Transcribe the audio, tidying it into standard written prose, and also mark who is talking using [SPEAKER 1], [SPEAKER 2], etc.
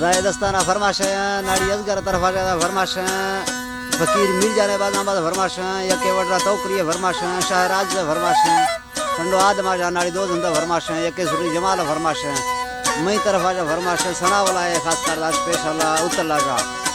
[SPEAKER 1] जाए दस्ताना फरमाश नाड़ी अजगर तरफ आ जाता फरमाश फकीर मिल जाने बाद आबाद फरमाश यके वडरा तोकरी फरमाश शाहराज फरमाश ठंडो आदमा जा नाड़ी दो धंधा फरमाश यके सुरी जमाल फरमाश मई तरफ आ जा फरमाश सना वाला है खास कर स्पेशल उतर लगा